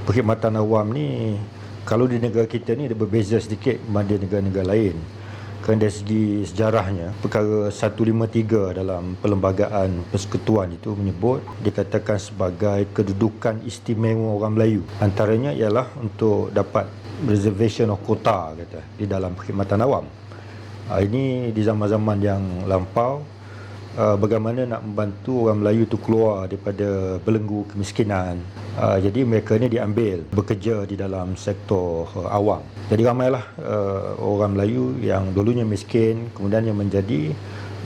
Perkhidmatan awam ni, kalau di negara kita ni dia berbeza sedikit berbanding negara-negara lain. Kerana dari segi sejarahnya, perkara 153 dalam Perlembagaan Persekutuan itu menyebut dikatakan sebagai kedudukan istimewa orang Melayu. Antaranya ialah untuk dapat reservation of quota kata di dalam perkhidmatan awam. Ini di zaman-zaman yang lampau, bagaimana nak membantu orang Melayu itu keluar daripada belenggu kemiskinan. Jadi mereka ni diambil bekerja di dalam sektor awam. Jadi ramailah orang Melayu yang dulunya miskin, kemudian yang menjadi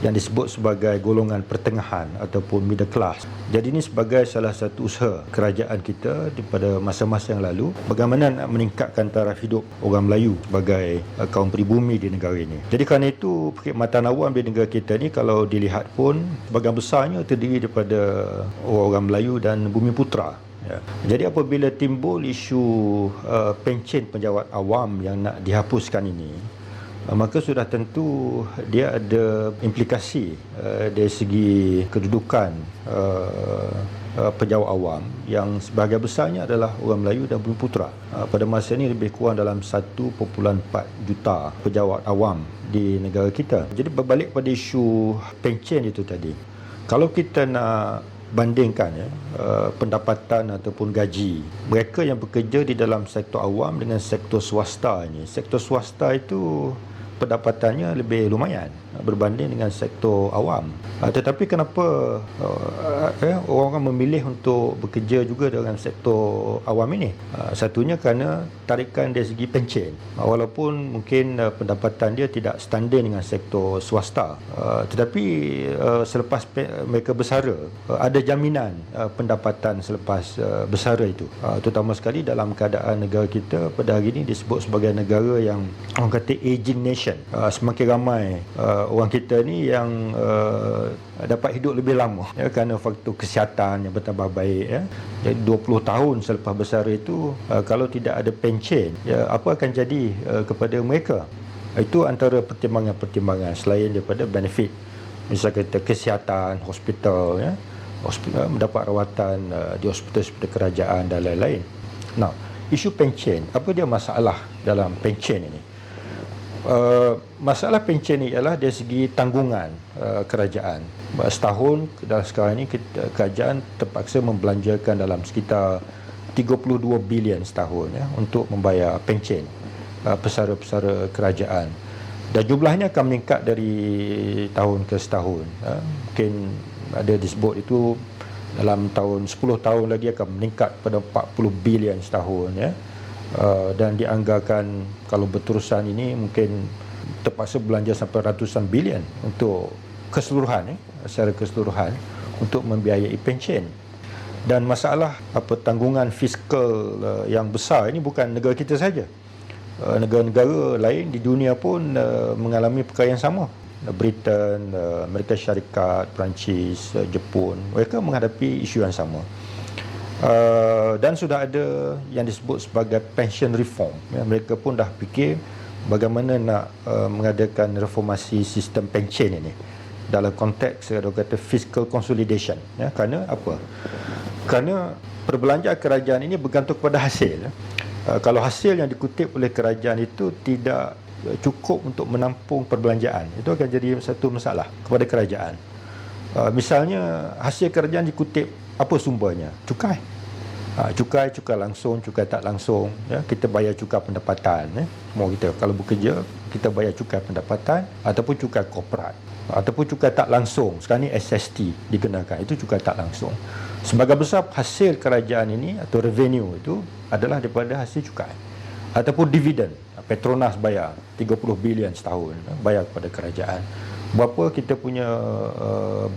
yang disebut sebagai golongan pertengahan ataupun middle class. Jadi ini sebagai salah satu usaha kerajaan kita pada masa-masa yang lalu, bagaimana nak meningkatkan taraf hidup orang Melayu sebagai kaum pribumi di negara ini. Jadi kerana itu perkhidmatan awam di negara kita ni kalau dilihat pun sebagian besarnya terdiri daripada orang Melayu dan bumi putera. Ya. Jadi apabila timbul isu pencen penjawat awam yang nak dihapuskan ini, maka sudah tentu dia ada implikasi dari segi kedudukan penjawat awam yang sebahagian besarnya adalah orang Melayu dan bumi putera. Pada masa ini lebih kurang dalam 1.4 juta penjawat awam di negara kita. Jadi berbalik pada isu pencen itu tadi, kalau kita nak bandingkan pendapatan ataupun gaji mereka yang bekerja di dalam sektor awam dengan sektor swasta ini, sektor swasta itu pendapatannya lebih lumayan berbanding dengan sektor awam. Tetapi kenapa orang memilih untuk bekerja juga dalam sektor awam ini? Satunya kerana tarikan dari segi pencen. Walaupun mungkin pendapatan dia tidak standard dengan sektor swasta, tetapi selepas mereka bersara, ada jaminan pendapatan selepas bersara itu. Terutama sekali dalam keadaan negara kita pada hari ini disebut sebagai negara yang orang kata aging nation. Semakin ramai orang kita ni yang dapat hidup lebih lama kerana faktor kesihatan yang bertambah baik. Jadi 20 tahun selepas bersara itu, kalau tidak ada pencen, apa akan jadi kepada mereka? Itu antara pertimbangan-pertimbangan selain daripada benefit, misalnya kata kesihatan, hospital, mendapat rawatan di hospital-hospital kerajaan dan lain-lain. Nah, isu pencen, apa dia masalah dalam pencen ini? Masalah pencen ini ialah dari segi tanggungan kerajaan. Setahun dalam sekarang ini kerajaan terpaksa membelanjakan dalam sekitar 32 bilion setahun untuk membayar pencen pesara-pesara kerajaan. Dan jumlahnya akan meningkat dari tahun ke setahun. Mungkin ada disebut itu dalam tahun 10 tahun lagi akan meningkat pada 40 bilion setahun dan dianggarkan kalau berterusan ini mungkin terpaksa belanja sampai ratusan bilion untuk keseluruhan secara keseluruhan untuk membiayai pencen. Dan masalah tanggungan fiskal yang besar ini bukan negara kita saja. Negara-negara lain di dunia pun mengalami perkara yang sama. Britain, Amerika Syarikat, Perancis, Jepun, mereka menghadapi isu yang sama. Dan sudah ada yang disebut sebagai pension reform. Mereka pun dah fikir bagaimana nak mengadakan reformasi sistem pencen ini dalam konteks kata fiscal consolidation. Kerana apa? Kerana perbelanjaan kerajaan ini bergantung kepada hasil. Kalau hasil yang dikutip oleh kerajaan itu tidak cukup untuk menampung perbelanjaan, itu akan jadi satu masalah kepada kerajaan. Misalnya hasil kerajaan dikutip, apa sumbernya? Cukai. Cukai langsung, cukai tak langsung. Kita bayar cukai pendapatan. Semua kita kalau bekerja, kita bayar cukai pendapatan ataupun cukai korporat. Ataupun cukai tak langsung. Sekarang ni SST dikenakan. Itu cukai tak langsung. Sebagai besar hasil kerajaan ini atau revenue itu adalah daripada hasil cukai. Ataupun dividen. Petronas bayar 30 bilion setahun. Bayar kepada kerajaan. Berapa kita punya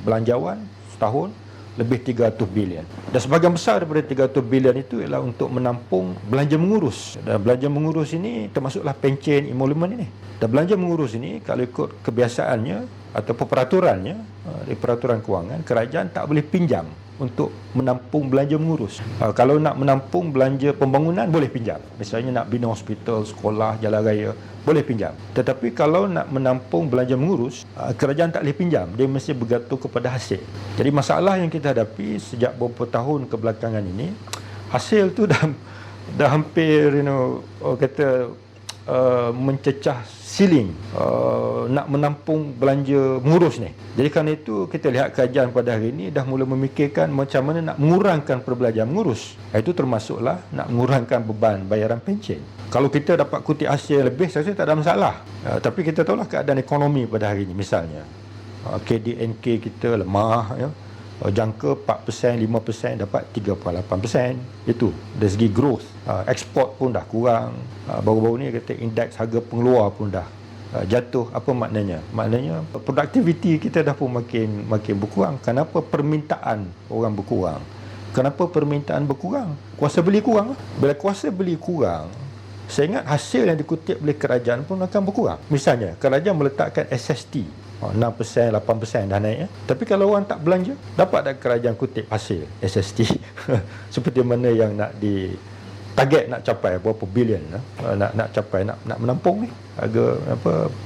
belanjawan setahun? Lebih 300 bilion. Dan sebahagian besar daripada 300 bilion itu ialah untuk menampung belanja mengurus. Dan belanja mengurus ini termasuklah pencen, emolument ini. Dan belanja mengurus ini kalau ikut kebiasaannya atau peraturannya, di peraturan kewangan, kerajaan tak boleh pinjam untuk menampung belanja mengurus. Kalau nak menampung belanja pembangunan boleh pinjam. Misalnya nak bina hospital, sekolah, jalan raya, boleh pinjam. Tetapi kalau nak menampung belanja mengurus, kerajaan tak boleh pinjam. Dia mesti bergantung kepada hasil. Jadi masalah yang kita hadapi sejak beberapa tahun kebelakangan ini, hasil tu dah dah hampir orang kata mencecah ceiling nak menampung belanja mengurus ni. Jadi kerana itu kita lihat kerajaan pada hari ini dah mula memikirkan macam mana nak mengurangkan perbelanjaan mengurus. Itu termasuklah nak mengurangkan beban bayaran pencen. Kalau kita dapat kutip hasil lebih, saya rasa tak ada masalah. Tapi kita tahulah keadaan ekonomi pada hari ini. Misalnya KDNK kita lemah, ya. Jangka 4%, 5%, dapat 3.8%. Itu dari segi growth. Ekspor pun dah kurang. Baru-baru ni kata indeks harga pengeluar pun dah jatuh. Apa maknanya? Maknanya produktiviti kita dah pun makin berkurang. Kenapa permintaan orang berkurang? Kenapa permintaan berkurang? Kuasa beli kurang. Bila kuasa beli kurang, saya ingat hasil yang dikutip oleh kerajaan pun akan berkurang. Misalnya, kerajaan meletakkan SST 6%, 8% dah naik, ya. Tapi kalau orang tak belanja, dapat tak kerajaan kutip hasil SST? Seperti mana yang nak target nak capai berapa bilion, nak capai, nak menampung ni harga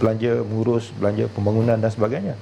belanja mengurus, belanja pembangunan dan sebagainya.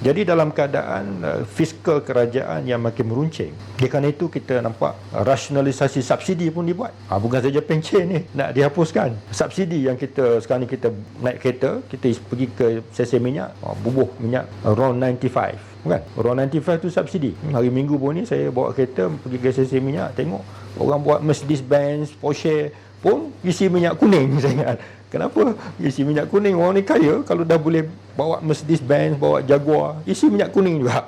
Jadi dalam keadaan fiskal kerajaan yang makin meruncing, kerana itu kita nampak rasionalisasi subsidi pun dibuat. Bukan saja pencen ni nak dihapuskan. Subsidi yang sekarang ni kita naik kereta, kita pergi ke stesen minyak, bubuh minyak RON 95, bukan? RON 95 tu subsidi. Hari Minggu pun ni saya bawa kereta pergi ke stesen minyak, tengok orang buat Mercedes-Benz, Porsche pun isi minyak kuning. Saya ingat, kenapa isi minyak kuning? Orang ni kaya, kalau dah boleh bawa Mercedes-Benz, bawa Jaguar, isi minyak kuning juga.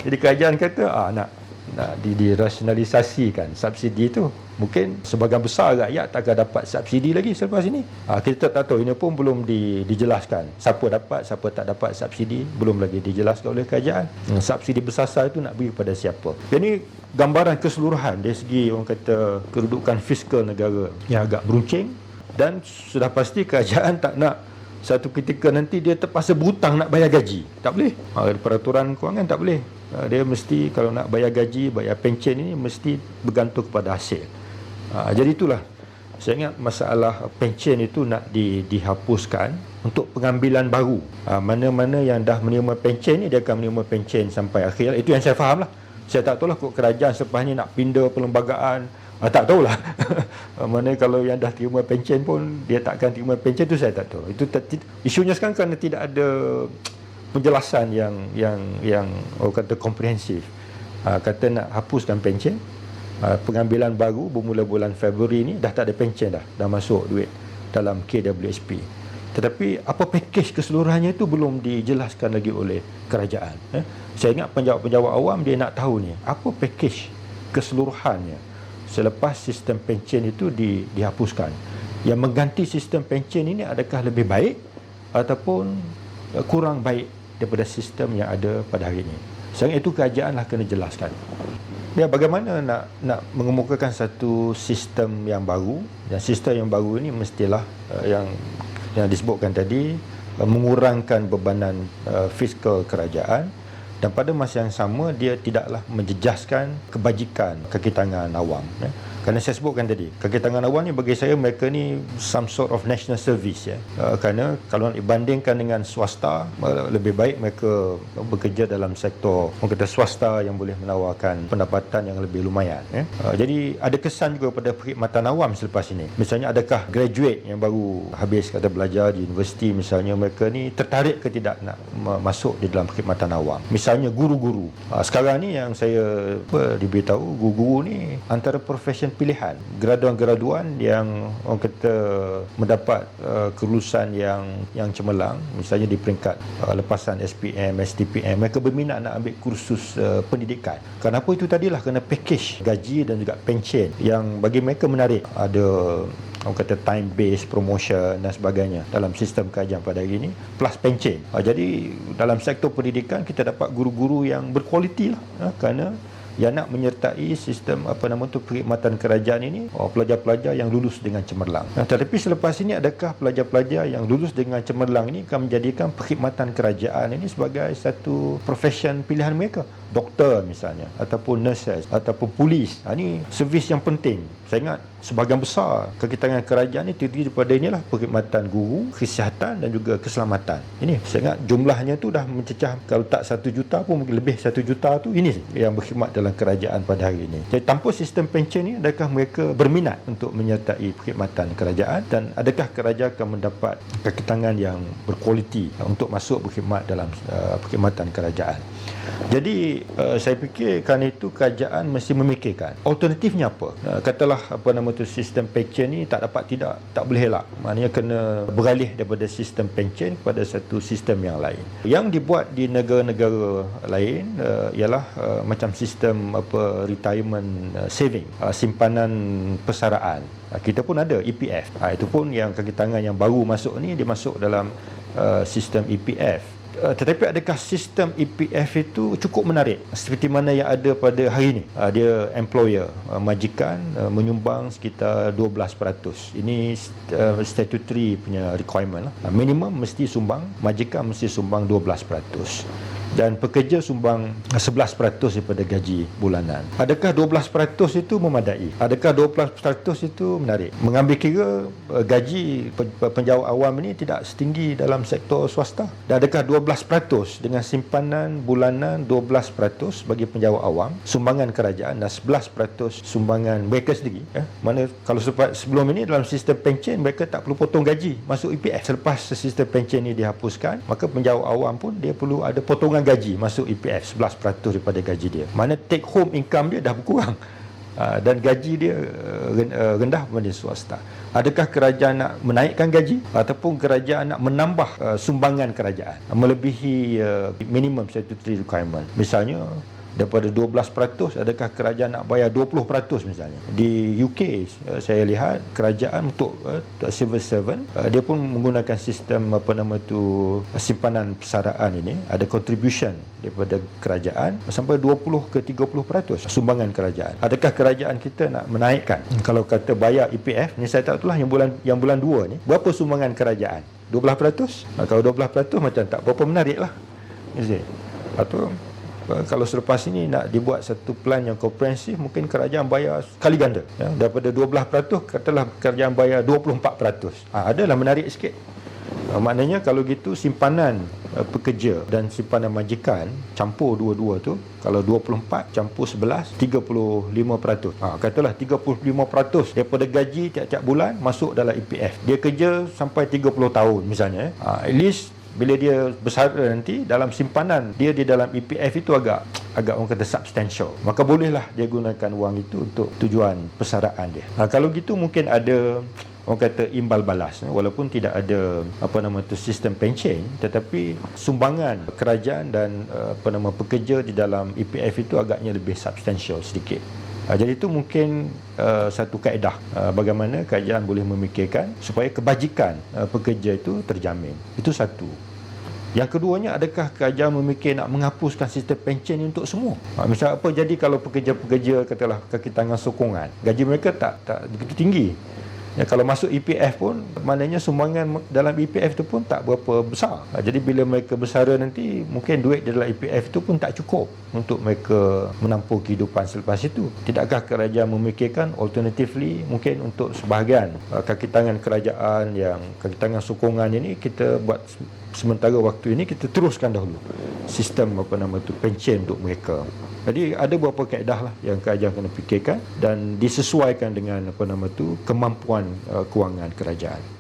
Jadi kerajaan kata nak dirasionalisasikan subsidi itu. Mungkin sebahagian besar rakyat tak akan dapat subsidi lagi selepas ini. Kita tak tahu, ini pun belum dijelaskan. Siapa dapat, siapa tak dapat subsidi, belum lagi dijelaskan oleh kerajaan. Subsidi bersasar itu nak beri kepada siapa. Jadi gambaran keseluruhan dari segi orang kata kedudukan fiskal negara yang agak beruncing, dan sudah pasti kerajaan tak nak satu ketika nanti dia terpaksa berhutang nak bayar gaji. Tak boleh. Peraturan kewangan tak boleh. Dia mesti kalau nak bayar gaji, bayar pencen ini mesti bergantung kepada hasil. Jadi itulah, saya ingat masalah pencen itu nak dihapuskan untuk pengambilan baru. Mana-mana yang dah menerima pencen ni, dia akan menerima pencen sampai akhir. Itu yang saya faham lah. Saya tak tahulah kok kerajaan selepas ni nak pindah perlembagaan. Tak tahulah. Mana kalau yang dah terima pencen pun dia tak akan terima pencen, tu saya tak tahu. Itu isunya sekarang kerana tidak ada penjelasan yang orang kata komprehensif. Kata nak hapuskan pencen, pengambilan baru bermula bulan Februari ni dah tak ada pencen dah masuk duit dalam KWSP. Tetapi apa pakej keseluruhannya itu belum dijelaskan lagi oleh kerajaan. Saya ingat penjawat-penjawat awam dia nak tahu ni apa pakej keseluruhannya selepas sistem pencen itu dihapuskan. Yang mengganti sistem pencen ini adakah lebih baik ataupun kurang baik daripada sistem yang ada pada hari ini. Sekarang itu kerajaanlah kena jelaskan. Ya, bagaimana nak mengemukakan satu sistem yang baru, dan sistem yang baru ini mestilah yang disebutkan tadi mengurangkan bebanan fiskal kerajaan, dan pada masa yang sama dia tidaklah menjejaskan kebajikan kaki tangan awam, ya. Kerana saya sebutkan tadi, kaki tangan awam ni bagi saya mereka ni some sort of national service, ya. Kerana kalau nak dibandingkan dengan swasta, lebih baik mereka bekerja dalam sektor orang kata swasta yang boleh menawarkan pendapatan yang lebih lumayan, ya. Jadi ada kesan juga pada perkhidmatan awam selepas ini. Misalnya adakah graduate yang baru habis kata belajar di universiti misalnya, mereka ni tertarik ke tidak nak masuk di dalam perkhidmatan awam. Misalnya guru-guru. Sekarang ni yang saya diberitahu, guru-guru ni antara profession pilihan, graduan-graduan yang orang kata mendapat kelulusan yang cemerlang, misalnya di peringkat lepasan SPM, STPM, mereka berminat nak ambil kursus pendidikan. Kenapa itu tadilah, kerana package gaji dan juga pencen yang bagi mereka menarik. Ada orang kata time based promotion dan sebagainya dalam sistem kerajaan pada hari ini, plus pencen. Jadi dalam sektor pendidikan kita dapat guru-guru yang berkualiti lah, kerana yang nak menyertai sistem perkhidmatan kerajaan ini, pelajar-pelajar yang lulus dengan cemerlang. Tetapi selepas ini adakah pelajar-pelajar yang lulus dengan cemerlang ini akan menjadikan perkhidmatan kerajaan ini sebagai satu profession pilihan mereka? Doktor misalnya, ataupun nurses, ataupun polis. Ini servis yang penting. Saya ingat sebahagian besar kekitangan kerajaan ini terdiri daripada inilah perkhidmatan guru, kesihatan dan juga keselamatan. Ini saya ingat jumlahnya tu dah mencecah, kalau tak 1 juta pun mungkin lebih 1 juta tu ini yang berkhidmat dalam dalam kerajaan pada hari ini. Jadi tanpa sistem pencen ni, adakah mereka berminat untuk menyertai perkhidmatan kerajaan, dan adakah kerajaan akan mendapat kaki tangan yang berkualiti untuk masuk berkhidmat dalam perkhidmatan kerajaan. Jadi saya fikir kerana itu kerajaan mesti memikirkan alternatifnya apa. Katalah sistem pencen ni tak boleh elak. Maknanya kena beralih daripada sistem pencen kepada satu sistem yang lain. Yang dibuat di negara-negara lain ialah macam sistem retirement saving, simpanan persaraan. Kita pun ada EPF. Itu pun yang kaki tangan yang baru masuk ni, dia masuk dalam sistem EPF. Tetapi adakah sistem EPF itu cukup menarik seperti mana yang ada pada hari ini? Dia employer, majikan menyumbang sekitar 12%. Ini statutory punya requirement lah. Minimum mesti sumbang, majikan mesti sumbang 12%. Dan pekerja sumbang 11% daripada gaji bulanan. Adakah 12% itu memadai? Adakah 12% itu menarik? Mengambil kira gaji penjawat awam ini tidak setinggi dalam sektor swasta. Dan adakah 12% dengan simpanan bulanan 12% bagi penjawat awam, sumbangan kerajaan, dan 11% sumbangan mereka sendiri. Mana kalau sebelum ini dalam sistem pencen mereka tak perlu potong gaji masuk EPF. Selepas sistem pencen ini dihapuskan, maka penjawat awam pun dia perlu ada potongan gaji masuk EPF 11% daripada gaji dia. Mana take home income dia dah berkurang dan gaji dia rendah berbanding swasta. Adakah kerajaan nak menaikkan gaji ataupun kerajaan nak menambah sumbangan kerajaan melebihi minimum statutory requirement? Misalnya daripada 12%, adakah kerajaan nak bayar 20% misalnya? Di UK saya lihat kerajaan untuk civil servant dia pun menggunakan sistem simpanan persaraan ini, ada contribution daripada kerajaan sampai 20 ke 30% sumbangan kerajaan. Adakah kerajaan kita nak menaikkan? Kalau kata bayar EPF ni, saya tak tahulah yang bulan 2 ni berapa sumbangan kerajaan? 12%? Kalau 12% macam tak berapa menarik lah. Atau kalau selepas ini nak dibuat satu plan yang komprehensif, mungkin kerajaan bayar kali ganda. Daripada 12%, katalah kerajaan bayar 24%. Adalah menarik sikit. Maknanya kalau gitu simpanan pekerja dan simpanan majikan campur dua-dua tu, kalau 24 campur 11, 35%. Katalah 35% daripada gaji tiap-tiap bulan masuk dalam EPF. Dia kerja sampai 30 tahun misalnya. At least bila dia bersara nanti, dalam simpanan dia di dalam EPF itu agak orang kata substantial, maka bolehlah dia gunakan wang itu untuk tujuan persaraan dia. Kalau gitu mungkin ada orang kata imbal balas, walaupun tidak ada sistem pencen, tetapi sumbangan kerajaan dan pekerja di dalam EPF itu agaknya lebih substantial sedikit. Jadi itu mungkin satu kaedah bagaimana kerajaan boleh memikirkan supaya kebajikan pekerja itu terjamin. Itu satu. Yang keduanya, adakah kerajaan memikir nak menghapuskan sistem pencen untuk semua? Misal apa jadi kalau pekerja-pekerja katalah kaki tangan sokongan, gaji mereka tak begitu tinggi. Kalau masuk EPF pun, maknanya sumbangan dalam EPF itu pun tak berapa besar. Jadi bila mereka bersara nanti, mungkin duit di dalam EPF itu pun tak cukup untuk mereka menampung kehidupan selepas itu. Tidakkah kerajaan memikirkan alternatively, mungkin untuk sebahagian kaki tangan kerajaan yang kaki tangan sokongan ini, kita buat sementara waktu ini kita teruskan dahulu sistem pencen untuk mereka. Jadi ada beberapa kaedah lah yang kerajaan kena fikirkan dan disesuaikan dengan kemampuan kewangan kerajaan.